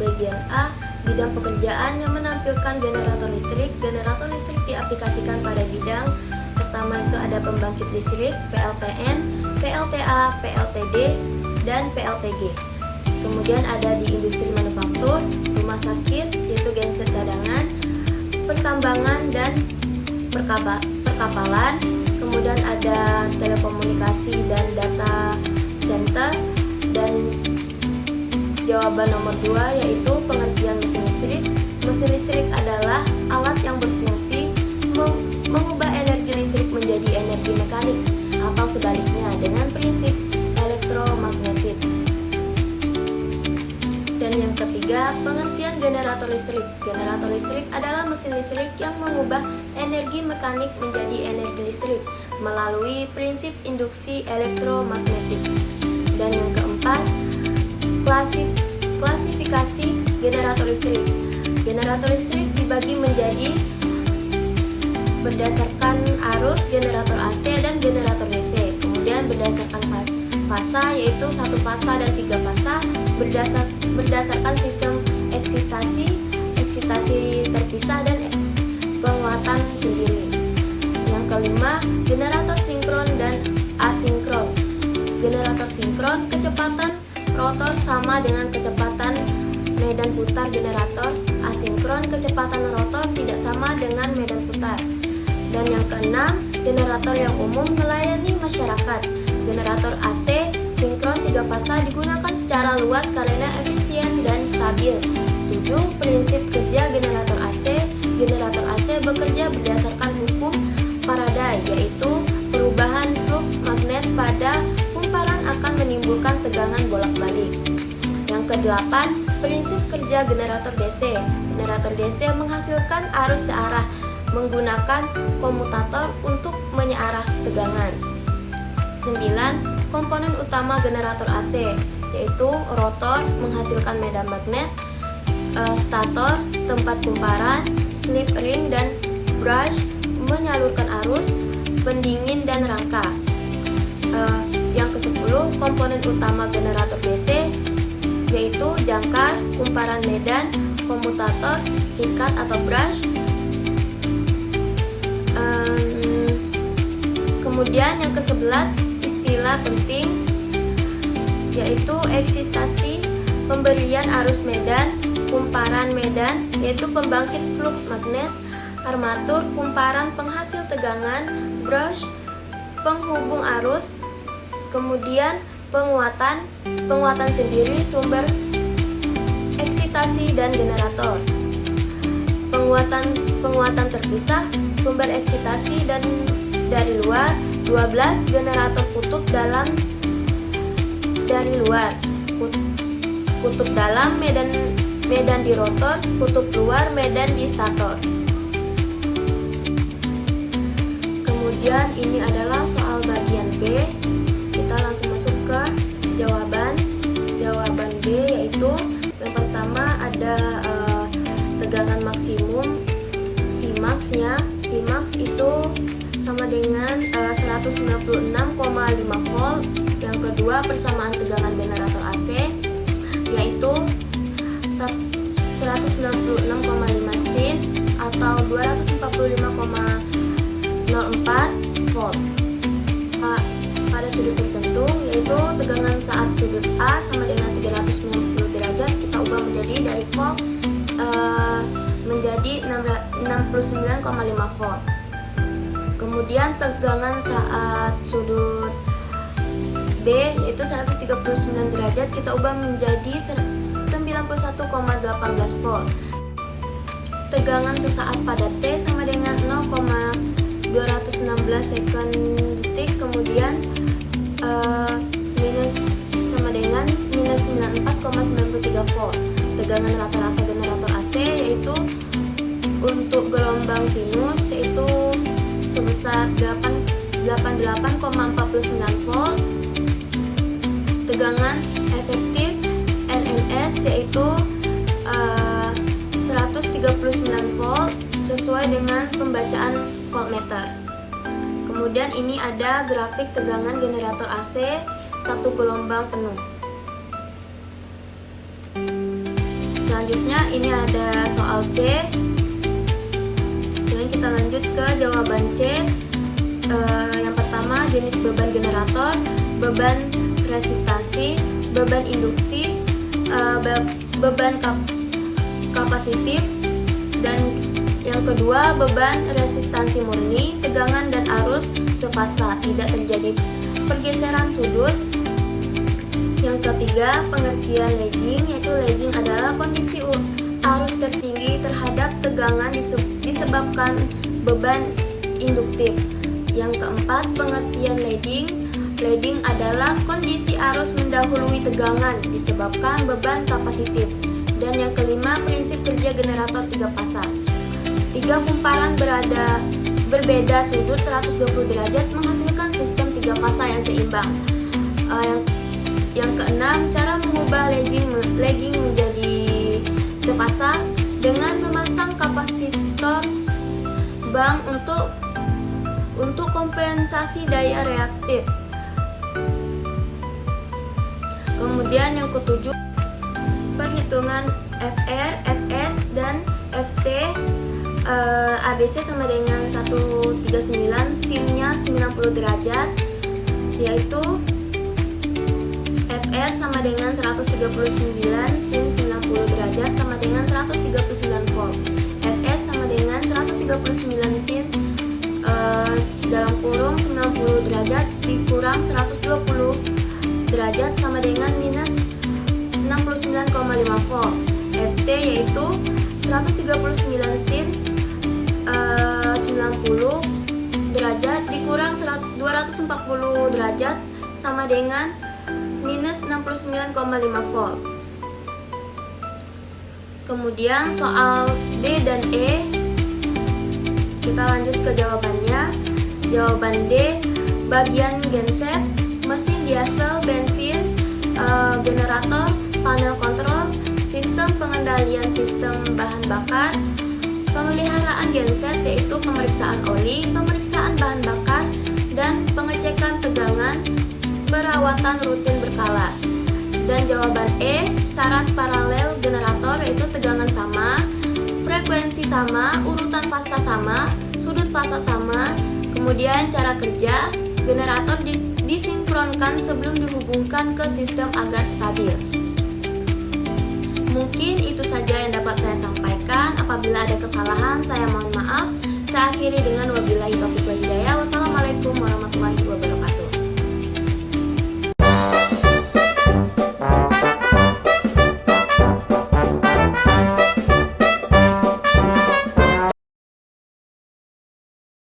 Bagian A, bidang pekerjaan yang menampilkan generator listrik. Generator listrik diaplikasikan pada bidang pertama itu ada pembangkit listrik, PLTN, PLTA, PLTD, dan PLTG. Kemudian ada di industri manufaktur, rumah sakit, yaitu genset cadangan, pertambangan, dan perkapalan. Kemudian ada telekomunikasi dan data center. Dan jawaban nomor 2 yaitu pengertian mesin listrik. Mesin listrik adalah alat yang berfungsi mengubah energi listrik menjadi energi mekanik atau sebaliknya dengan prinsip elektromagnetik. Dan yang ketiga, pengertian generator listrik. Generator listrik adalah mesin listrik yang mengubah energi mekanik menjadi energi listrik melalui prinsip induksi elektromagnetik. Dan yang keempat, klasifikasi generator listrik. Generator listrik dibagi menjadi berdasarkan arus generator AC dan generator DC. Kemudian berdasarkan fasa yaitu 1 fasa dan 3 fasa, berdasarkan sistem eksitasi terpisah dan penguatan sendiri. Yang kelima, generator sinkron dan asinkron. Generator sinkron, kecepatan rotor sama dengan kecepatan medan putar generator. Asinkron, kecepatan rotor tidak sama dengan medan putar. Dan yang keenam, generator yang umum melayani masyarakat. Generator AC sinkron 3 fasa digunakan secara luas karena efisien dan stabil. 7. Prinsip kerja generator AC. Generator AC bekerja berdasarkan hukum Faraday, yaitu perubahan fluks magnet pada kumparan akan menimbulkan tegangan bolak-balik. Yang ke-8, prinsip kerja generator DC. Generator DC menghasilkan arus searah menggunakan komutator untuk menyearah tegangan. 9. Komponen utama generator AC, yaitu rotor menghasilkan medan magnet, stator tempat kumparan, slip ring dan brush menyalurkan arus, pendingin dan rangka. Yang ke-10, komponen utama generator DC, yaitu jangkar, kumparan medan, komutator, sikat atau brush. Kemudian yang ke-11, istilah penting, yaitu eksitasi, pemberian arus medan, kumparan medan, yaitu pembangkit fluks magnet, armatur, kumparan penghasil tegangan, brush, penghubung arus, kemudian penguatan sendiri, sumber eksitasi dan generator. Penguatan terpisah, sumber eksitasi dan dari luar. 12. Generator kutub dalam dari luar. Kutub dalam medan di rotor, kutub luar medan di stator. Kemudian ini adalah soal bagian B. Kita langsung masuk ke jawaban. Jawaban B yaitu yang pertama ada tegangan maksimum Vmax-nya. Vmax itu sama dengan 196,5 volt. Yang kedua, persamaan tegangan generator AC yaitu 196,5 sin atau 245,04 volt pada sudut tertentu, yaitu tegangan saat sudut A sama dengan 390 derajat kita ubah menjadi dari volt menjadi 69,5 volt. Kemudian tegangan saat sudut B yaitu 139 derajat kita ubah menjadi 91,18 volt. Tegangan sesaat pada T sama dengan 0,216 second detik, kemudian minus sama dengan minus 94,93 volt. Tegangan rata-rata generator AC yaitu untuk gelombang sinus yaitu sebesar 88,49 volt. Tegangan efektif RMS yaitu 139 volt sesuai dengan pembacaan voltmeter. Kemudian ini ada grafik tegangan generator AC satu gelombang penuh. Selanjutnya ini ada soal C. Jadi kita lanjut ke jawaban C. Yang pertama, jenis beban generator, beban resistansi, beban induksi, beban kapasitif, dan yang kedua beban resistansi murni, tegangan dan arus sefasa, tidak terjadi pergeseran sudut. Yang ketiga, pengertian lagging, yaitu lagging adalah kondisi arus tertinggi terhadap tegangan disebabkan beban induktif. Yang keempat, pengertian lagging. Lagging adalah kondisi arus mendahului tegangan disebabkan beban kapasitif. Dan yang kelima, prinsip kerja generator 3 pasang. 3 kumparan berbeda sudut 120 derajat menghasilkan sistem 3 pasang yang seimbang. Yang keenam, cara mengubah lagging menjadi sefasa dengan memasang kapasitor bank untuk kompensasi daya reaktif. Kemudian yang ketujuh, perhitungan FR, FS, dan FT. ABC sama dengan 139, sinnya 90 derajat, yaitu FR sama dengan 139, sin 90 derajat sama dengan 139 volt. FS sama dengan 139 sin dalam kurung 90 derajat dikurang 120 derajat sama dengan minus 69,5 volt. FT yaitu 139 sin 90 derajat dikurang 240 derajat sama dengan minus 69,5 volt. Kemudian soal D dan E, kita lanjut ke jawabannya. Jawaban D, bagian genset, mesin diesel, bensin, generator, panel kontrol, sistem pengendalian sistem bahan bakar, pemeliharaan genset yaitu pemeriksaan oli, pemeriksaan bahan bakar, dan pengecekan tegangan, perawatan rutin berkala. Dan jawaban E, syarat paralel generator yaitu tegangan sama, frekuensi sama, urutan fasa sama, sudut fasa sama. Kemudian cara kerja, generator disinkronkan sebelum dihubungkan ke sistem agar stabil. Mungkin itu saja yang dapat saya sampaikan. Apabila ada kesalahan, saya mohon maaf. Saya akhiri dengan wabillahi taufiq wal hidayah. Wassalamualaikum warahmatullahi wabarakatuh.